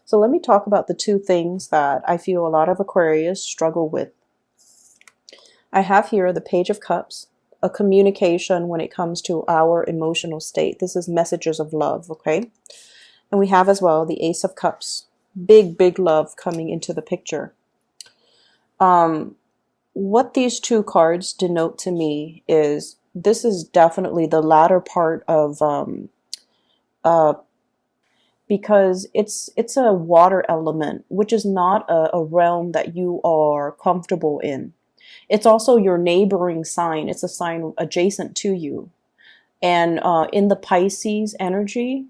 So let me talk about the two things that I feel a lot of Aquarius struggle with. I have here the Page of Cups, a communication when it comes to our emotional state. This is messages of love, okay? And we have as well the Ace of Cups, big, big love coming into the picture. What these two cards denote to me is this is definitely the latter part of uh, because it's a water element, which is not a realm that you are comfortable in. It's also your neighboring sign. It's a sign adjacent to you. And in the Pisces energy,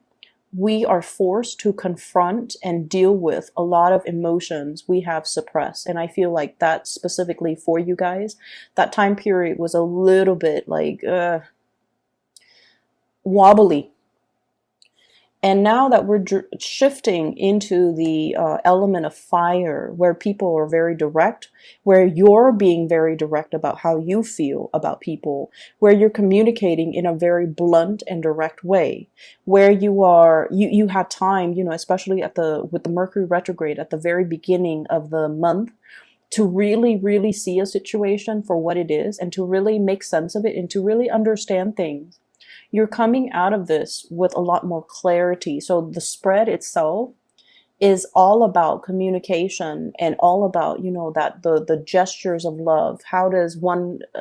we are forced to confront and deal with a lot of emotions we have suppressed. And I feel like that specifically for you guys, that time period was a little bit like wobbly. And now that we're shifting into the element of fire, where people are very direct, where you're being very direct about how you feel about people, where you're communicating in a very blunt and direct way, where you had time, especially with the Mercury retrograde at the very beginning of the month, to really, really see a situation for what it is and to really make sense of it and to really understand things. You're coming out of this with a lot more clarity. So the spread itself is all about communication and all about, that the gestures of love. How does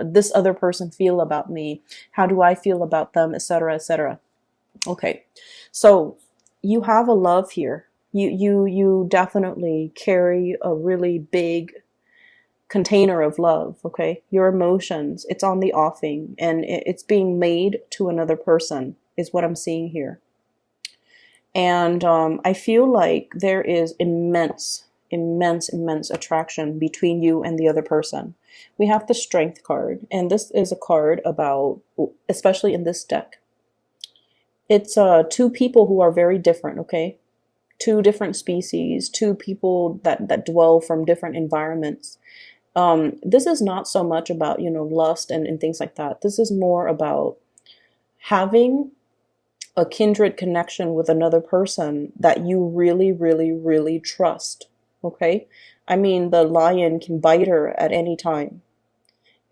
this other person feel about me? How do I feel about them, etc., etc. Okay. So you have a love here. You definitely carry a really big container of love, okay? Your emotions, it's on the offing and it's being made to another person is what I'm seeing here. And I feel like there is immense, immense, immense attraction between you and the other person. We have the Strength card, and this is a card about, especially in this deck, it's two people who are very different, okay? Two different species, two people that dwell from different environments. This is not so much about, lust and things like that. This is more about having a kindred connection with another person that you really, really, really trust. Okay? I mean, the lion can bite her at any time.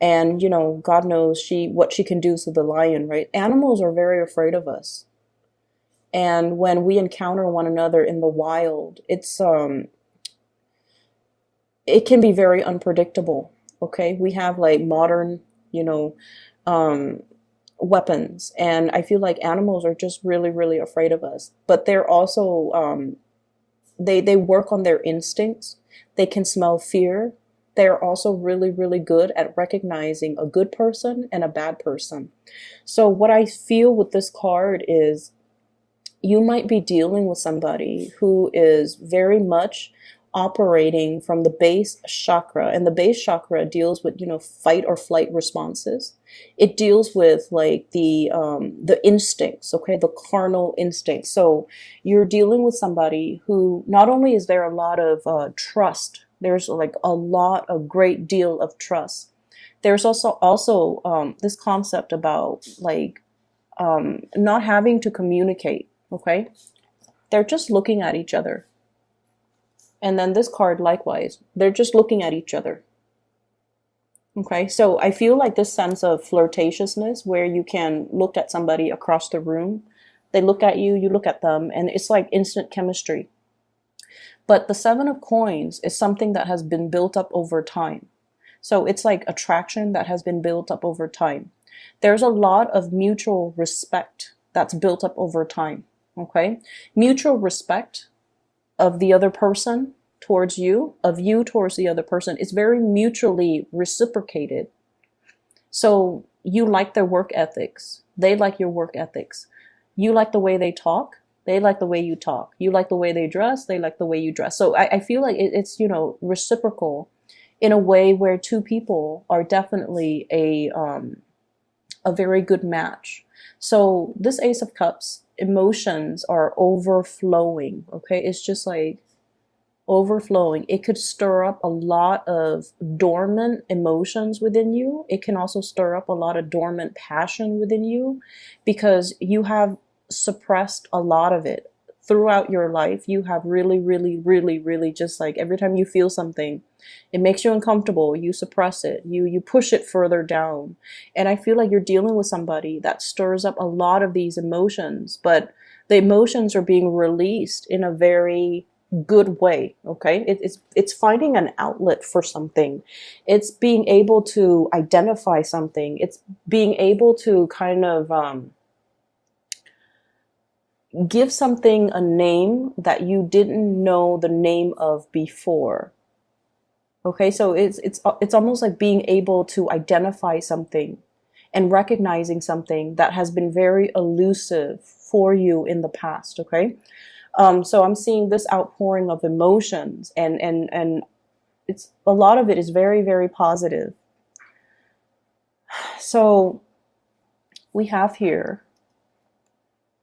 And, God knows what she can do to the lion, right? Animals are very afraid of us. And when we encounter one another in the wild, it can be very unpredictable. Okay, we have like modern, um, weapons, and I feel like animals are just really, really afraid of us. But they're also they work on their instincts. They can smell fear. They're also really, really good at recognizing a good person and a bad person. So what I feel with this card is you might be dealing with somebody who is very much operating from the base chakra, and the base chakra deals with fight or flight responses. It deals with like the instincts, okay, the carnal instincts. So you're dealing with somebody who not only is there a lot of trust, there's like a great deal of trust. There's also this concept about like not having to communicate. Okay, they're just looking at each other. And then this card, likewise, they're just looking at each other. Okay, so I feel like this sense of flirtatiousness where you can look at somebody across the room, they look at you, you look at them, and it's like instant chemistry. But the Seven of Coins is something that has been built up over time. So it's like attraction that has been built up over time. There's a lot of mutual respect that's built up over time. Okay, mutual respect of the other person towards you, of you towards the other person, is very mutually reciprocated. So you like their work ethics. They like your work ethics. You like the way they talk. They like the way you talk. You like the way they dress. They like the way you dress. So I feel like it's, reciprocal in a way where two people are definitely a very good match. So this Ace of Cups, emotions are overflowing. Okay, it's just like overflowing. It could stir up a lot of dormant emotions within you. It can also stir up a lot of dormant passion within you because you have suppressed a lot of it throughout your life, you have really, really, really, really just like every time you feel something, it makes you uncomfortable, you suppress it, you push it further down. And I feel like you're dealing with somebody that stirs up a lot of these emotions, but the emotions are being released in a very good way. Okay, it's finding an outlet for something. It's being able to identify something. It's being able to kind of give something a name that you didn't know the name of before. Okay, so it's almost like being able to identify something and recognizing something that has been very elusive for you in the past. Okay, so I'm seeing this outpouring of emotions, and it's a lot of it is very, very positive. So we have here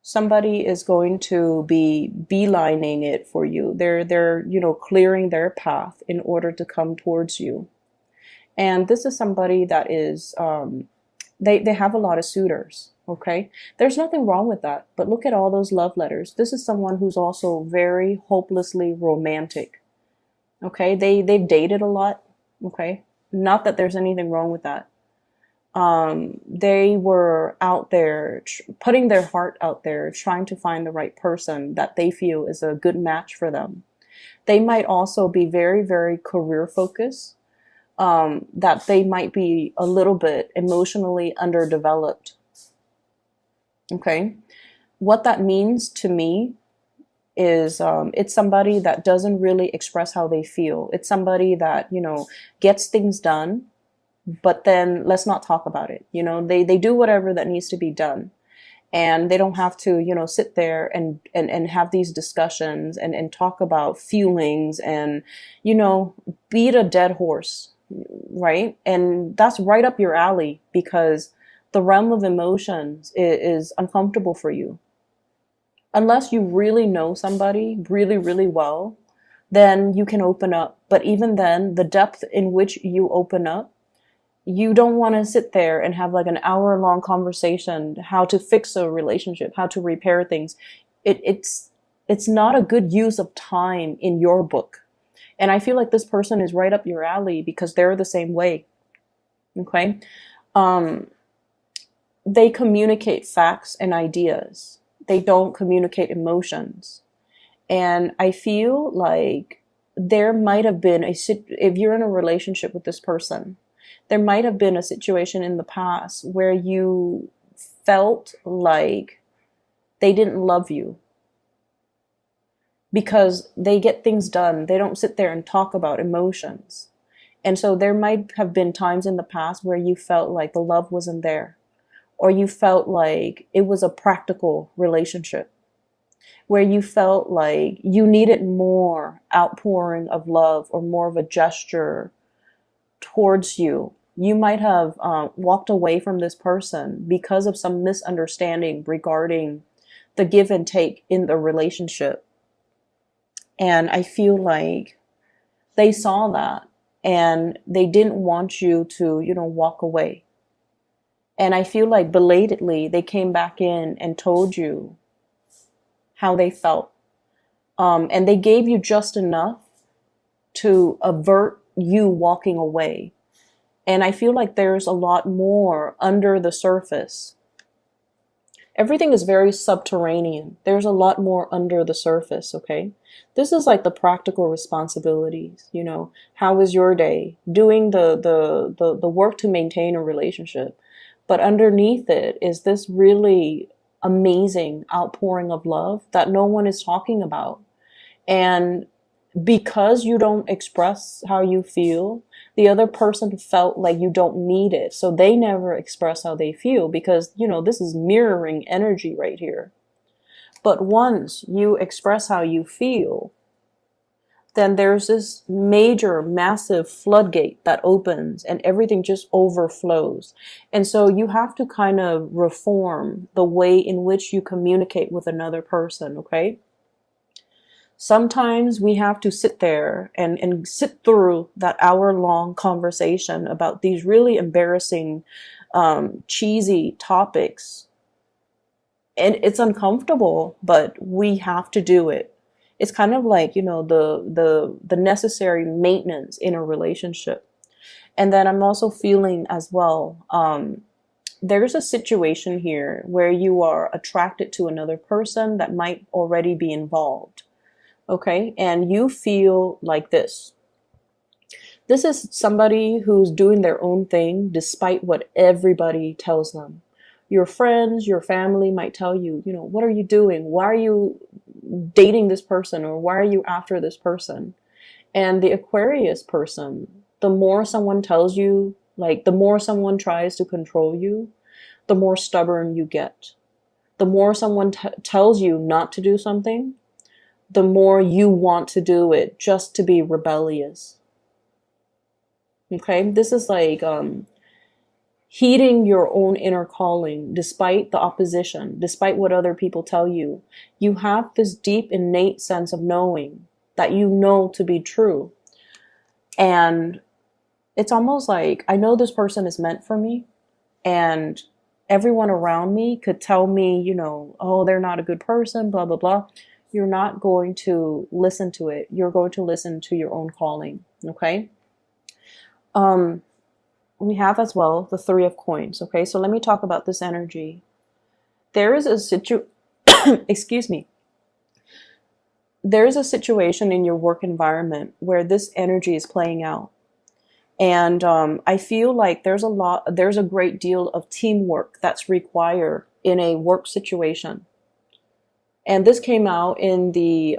somebody is going to be beelining it for you. They're clearing their path in order to come towards you. And this is somebody that is they have a lot of suitors. Okay, there's nothing wrong with that. But look at all those love letters. This is someone who's also very hopelessly romantic. Okay, they've dated a lot. Okay, not that there's anything wrong with that. They were out there putting their heart out there, trying to find the right person that they feel is a good match for them. They might also be very, very career focused, that they might be a little bit emotionally underdeveloped. Okay. What that means to me is it's somebody that doesn't really express how they feel. It's somebody that, gets things done, but then let's not talk about it. They do whatever that needs to be done. And they don't have to, sit there and have these discussions and talk about feelings and, beat a dead horse, right? And that's right up your alley because the realm of emotions is uncomfortable for you. Unless you really know somebody really, really well, then you can open up. But even then, the depth in which you open up, you don't want to sit there and have like an hour-long conversation how to fix a relationship, how to repair things. It's not a good use of time in your book. And I feel like this person is right up your alley because they're the same way. Okay? They communicate facts and ideas. They don't communicate emotions. And I feel like there might have been if you're in a relationship with this person, there might have been a situation in the past where you felt like they didn't love you because they get things done. They don't sit there and talk about emotions. And so there might have been times in the past where you felt like the love wasn't there, or you felt like it was a practical relationship, where you felt like you needed more outpouring of love or more of a gesture towards you. You might have walked away from this person because of some misunderstanding regarding the give and take in the relationship. And I feel like they saw that and they didn't want you to, walk away. And I feel like belatedly they came back in and told you how they felt. And they gave you just enough to avert you walking away. And I feel like there's a lot more under the surface. Everything is very subterranean. There's a lot more under the surface, okay? This is like the practical responsibilities, How was your day? Doing the work to maintain a relationship. But underneath it is this really amazing outpouring of love that no one is talking about. And because you don't express how you feel, the other person felt like you don't need it. So they never express how they feel because, this is mirroring energy right here. But once you express how you feel, then there's this major, massive floodgate that opens and everything just overflows. And so you have to kind of reform the way in which you communicate with another person, okay? Sometimes we have to sit there and sit through that hour-long conversation about these really embarrassing, cheesy topics. And it's uncomfortable, but we have to do it. It's kind of like, the necessary maintenance in a relationship. And then I'm also feeling as well, there's a situation here where you are attracted to another person that might already be involved. Okay. And you feel like this. This is somebody who's doing their own thing despite what everybody tells them. Your friends, your family might tell you, what are you doing? Why are you dating this person? Or why are you after this person? And the Aquarius person, the more someone tells you, like the more someone tries to control you, the more stubborn you get. The more someone tells you not to do something, the more you want to do it just to be rebellious. Okay, this is like heeding your own inner calling despite the opposition, despite what other people tell you. You have this deep innate sense of knowing that you know to be true. And it's almost like I know this person is meant for me, and everyone around me could tell me, oh, they're not a good person, blah, blah, blah. You're not going to listen to it. You're going to listen to your own calling. Okay. We have as well the Three of Coins. Okay. So let me talk about this energy. There is a excuse me. There is a situation in your work environment where this energy is playing out. And I feel like there's a great deal of teamwork that's required in a work situation. And this came out in the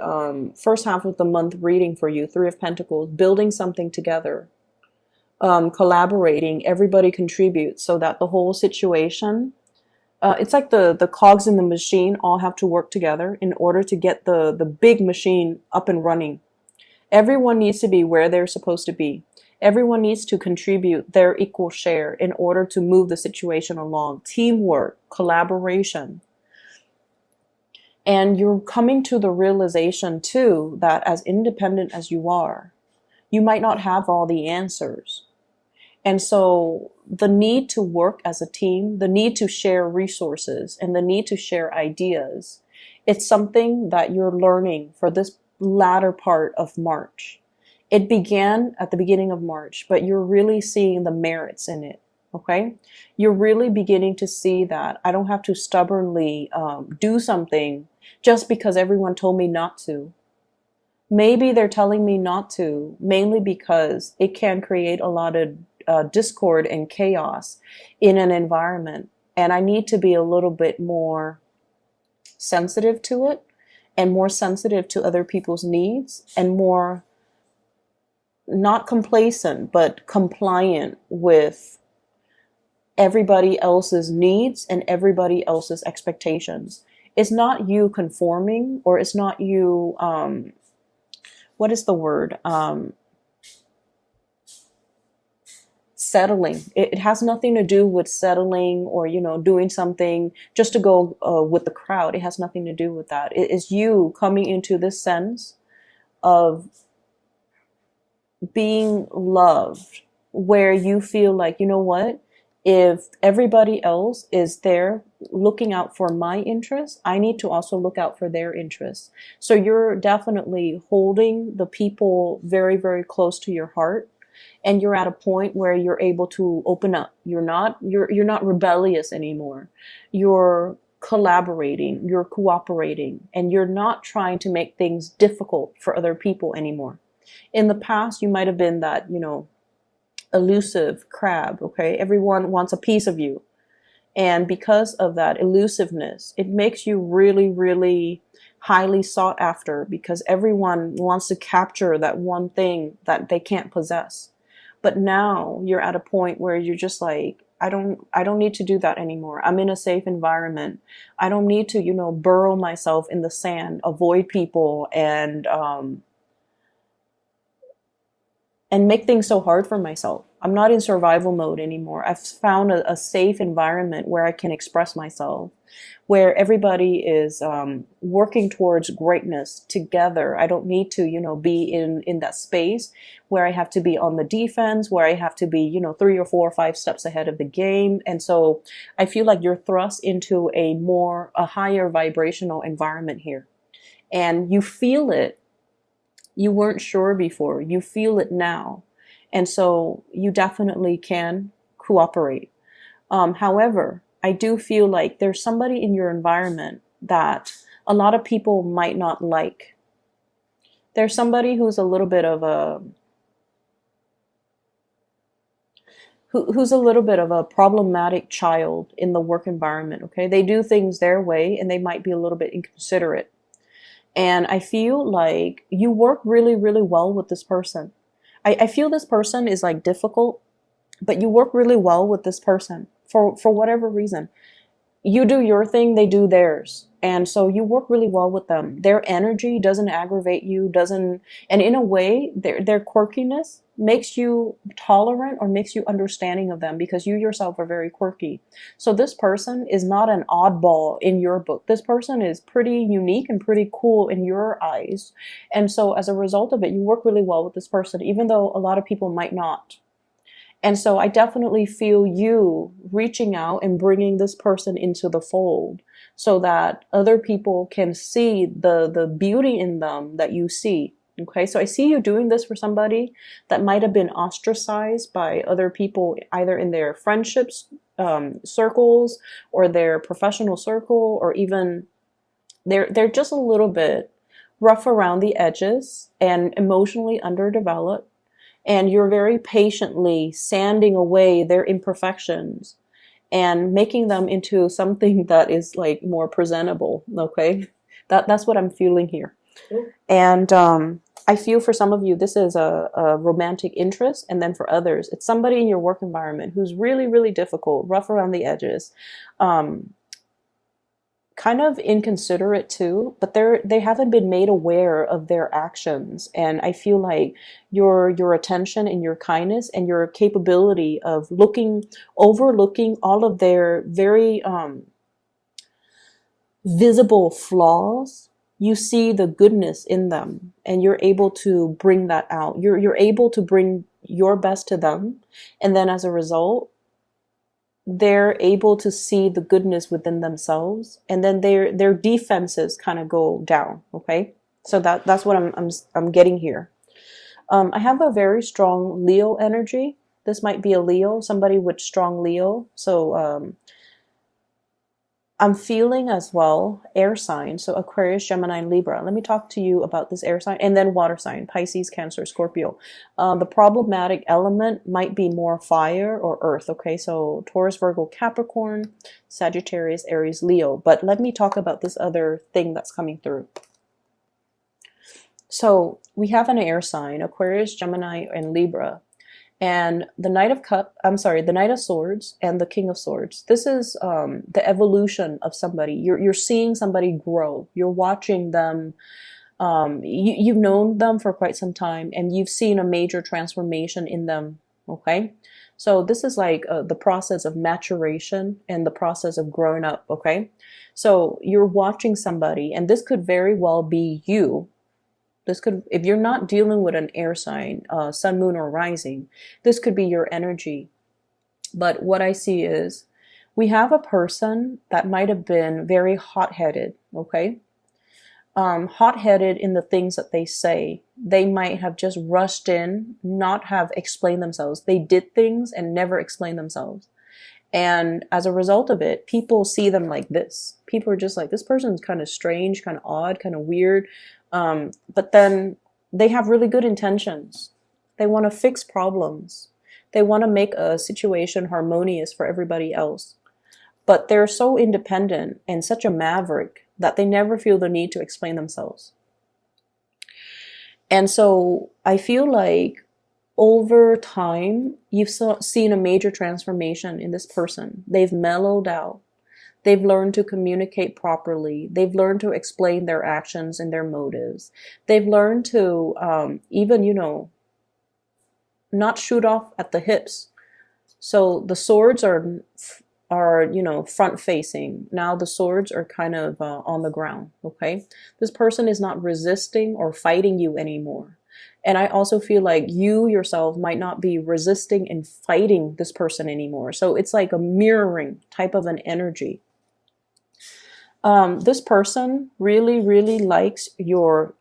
first half of the month reading for you, Three of Pentacles, building something together, collaborating, everybody contributes so that the whole situation, it's like the cogs in the machine all have to work together in order to get the big machine up and running. Everyone needs to be where they're supposed to be. Everyone needs to contribute their equal share in order to move the situation along. Teamwork, collaboration. And you're coming to the realization too that as independent as you are, you might not have all the answers. And so the need to work as a team, the need to share resources, and the need to share ideas, it's something that you're learning for this latter part of March. It began at the beginning of March, but you're really seeing the merits in it. Okay. You're really beginning to see that I don't have to stubbornly do something just because everyone told me not to. Maybe they're telling me not to, mainly because it can create a lot of discord and chaos in an environment. And I need to be a little bit more sensitive to it, and more sensitive to other people's needs, and more not complacent, but compliant with everybody else's needs and everybody else's expectations. It's not you conforming, or it's not you, what is the word? Settling. It has nothing to do with settling or, doing something just to go with the crowd. It has nothing to do with that. It is you coming into this sense of being loved, where you feel like, you know what, if everybody else is there looking out for my interests, I need to also look out for their interests. So you're definitely holding the people very, very close to your heart, and you're at a point where you're able to open up. You're not rebellious anymore. You're collaborating, you're cooperating, and you're not trying to make things difficult for other people anymore. In the past, you might have been that, elusive crab, okay? Everyone wants a piece of you. And because of that elusiveness, it makes you really, really highly sought after, because everyone wants to capture that one thing that they can't possess. But now you're at a point where you're just like, I don't need to do that anymore. I'm in a safe environment. I don't need to, burrow myself in the sand, avoid people, and and make things so hard for myself. I'm not in survival mode anymore. I've found a safe environment where I can express myself, where everybody is working towards greatness together. I don't need to, be in that space where I have to be on the defense, where I have to be, 3 or 4 or 5 steps ahead of the game. And so I feel like you're thrust into a higher vibrational environment here. And you feel it. You weren't sure before. You feel it now. And so you definitely can cooperate. However, I do feel like there's somebody in your environment that a lot of people might not like. There's somebody who's a little bit of a problematic child in the work environment. Okay, they do things their way, and they might be a little bit inconsiderate. And I feel like you work really, really well with this person. I feel this person is like difficult, but you work really well with this person for whatever reason. You do your thing, they do theirs. And so you work really well with them. Their energy doesn't aggravate you, and in a way, their quirkiness makes you tolerant or makes you understanding of them because you yourself are very quirky. So this person is not an oddball in your book. This person is pretty unique and pretty cool in your eyes. And so as a result of it, you work really well with this person, even though a lot of people might not. And so I definitely feel you reaching out and bringing this person into the fold so that other people can see the beauty in them that you see. Okay, so I see you doing this for somebody that might have been ostracized by other people, either in their friendships circles or their professional circle, or even they're just a little bit rough around the edges and emotionally underdeveloped. And you're very patiently sanding away their imperfections and making them into something that is like more presentable. Okay, that's what I'm feeling here. And I feel for some of you this is a romantic interest, and then for others it's somebody in your work environment who's really, really difficult, rough around the edges, kind of inconsiderate too, but they haven't been made aware of their actions. And I feel like your attention and your kindness and your capability of overlooking all of their very visible flaws, you see the goodness in them, and you're able to bring that out. You're able to bring your best to them, and then as a result, they're able to see the goodness within themselves, and then their defenses kind of go down. Okay, so that's what I'm getting here. I have a very strong Leo energy. This might be a Leo, somebody with strong Leo. So I'm feeling as well air sign, so Aquarius, Gemini, and Libra. Let me talk to you about this air sign, and then water sign, Pisces, Cancer, Scorpio. The problematic element might be more fire or earth, okay? So Taurus, Virgo, Capricorn, Sagittarius, Aries, Leo. But let me talk about this other thing that's coming through. So we have an air sign, Aquarius, Gemini, and Libra. And the Knight of Swords and the King of Swords. This is the evolution of somebody. You're seeing somebody grow. You're watching them. You've known them for quite some time, and you've seen a major transformation in them. Okay, so this is like the process of maturation and the process of growing up. Okay, so you're watching somebody, and this could very well be you. This could, if you're not dealing with an air sign, sun, moon, or rising, this could be your energy. But what I see is we have a person that might have been very hot-headed, okay? Hot-headed in the things that they say. They might have just rushed in, not have explained themselves. They did things and never explained themselves. And as a result of it, people see them like this. People are just like, this person's kind of strange, kind of odd, kind of weird. But then they have really good intentions. They want to fix problems. They want to make a situation harmonious for everybody else. But they're so independent and such a maverick that they never feel the need to explain themselves. And so I feel like over time, you've seen a major transformation in this person. They've mellowed out. They've learned to communicate properly. They've learned to explain their actions and their motives. They've learned to even, not shoot off at the hips. So the swords are, you know, front facing. Now the swords are kind of on the ground. Okay, this person is not resisting or fighting you anymore. And I also feel like you yourself might not be resisting and fighting this person anymore. So it's like a mirroring type of an energy. This person really, really likes your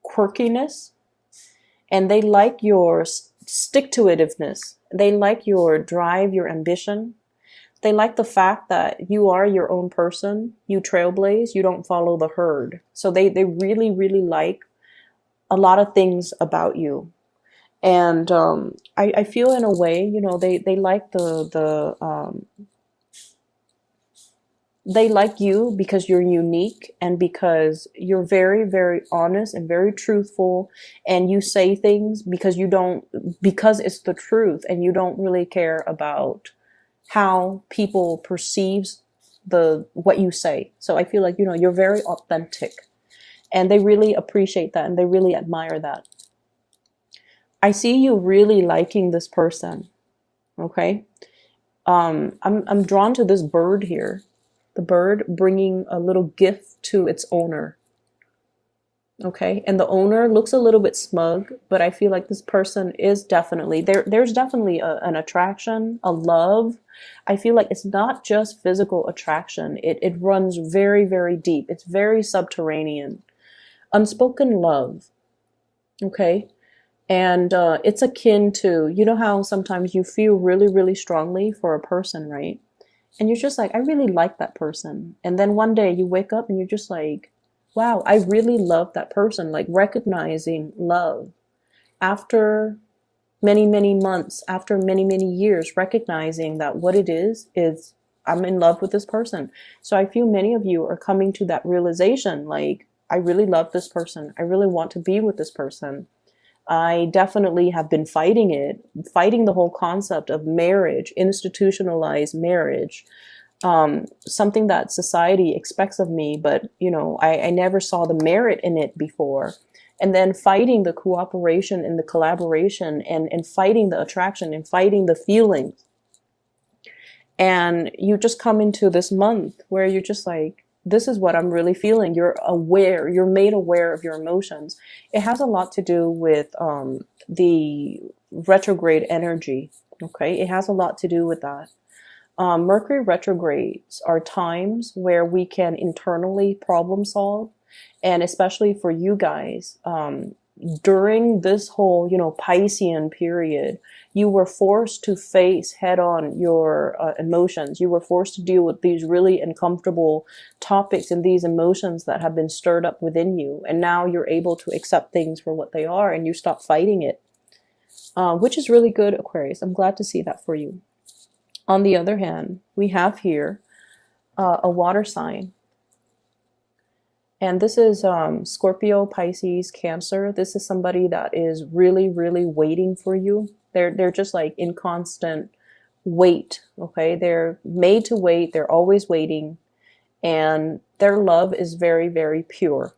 quirkiness, and they like your stick to itiveness. They like your drive, your ambition. They like the fact that you are your own person. You trailblaze. You don't follow the herd. So they really, really like a lot of things about you. And I feel in a way, you know, they like they like you because you're unique and because you're very, very honest and very truthful, and you say things because you don't, because it's the truth, and you don't really care about how people perceives the what you say. So I feel like, you know, you're very authentic, and they really appreciate that and they really admire that. I see you really liking this person. Okay. I'm drawn to this bird here. The bird bringing a little gift to its owner. Okay, and the owner looks a little bit smug, but I feel like this person is definitely there's definitely an attraction, a love. I feel like it's not just physical attraction. It runs very, very deep. It's very subterranean. Unspoken love. Okay. And it's akin to, you know how sometimes you feel really, really strongly for a person, right? And you're just like, I really like that person. And then one day you wake up and you're just like, wow, I really love that person. Like recognizing love after many, many months, after many, many years, recognizing that what it is I'm in love with this person. So I feel many of you are coming to that realization, like, I really love this person. I really want to be with this person. I definitely have been fighting it, fighting the whole concept of marriage, institutionalized marriage, something that society expects of me, but you know, I never saw the merit in it before. And then fighting the cooperation and the collaboration, and fighting the attraction and fighting the feelings. And you just come into this month where you're just like, this is what I'm really feeling. You're aware, you're made aware of your emotions. It has a lot to do with the retrograde energy. Okay, it has a lot to do with that. Mercury retrogrades are times where we can internally problem solve, and especially for you guys, during this whole, you know, Piscean period, you were forced to face head on your emotions. You were forced to deal with these really uncomfortable topics and these emotions that have been stirred up within you. And now you're able to accept things for what they are, and you stop fighting it, which is really good, Aquarius. I'm glad to see that for you. On the other hand, we have here a water sign. And this is Scorpio, Pisces, Cancer. This is somebody that is really, really waiting for you. They're just like in constant wait. Okay, they're made to wait. They're always waiting, and their love is very, very pure.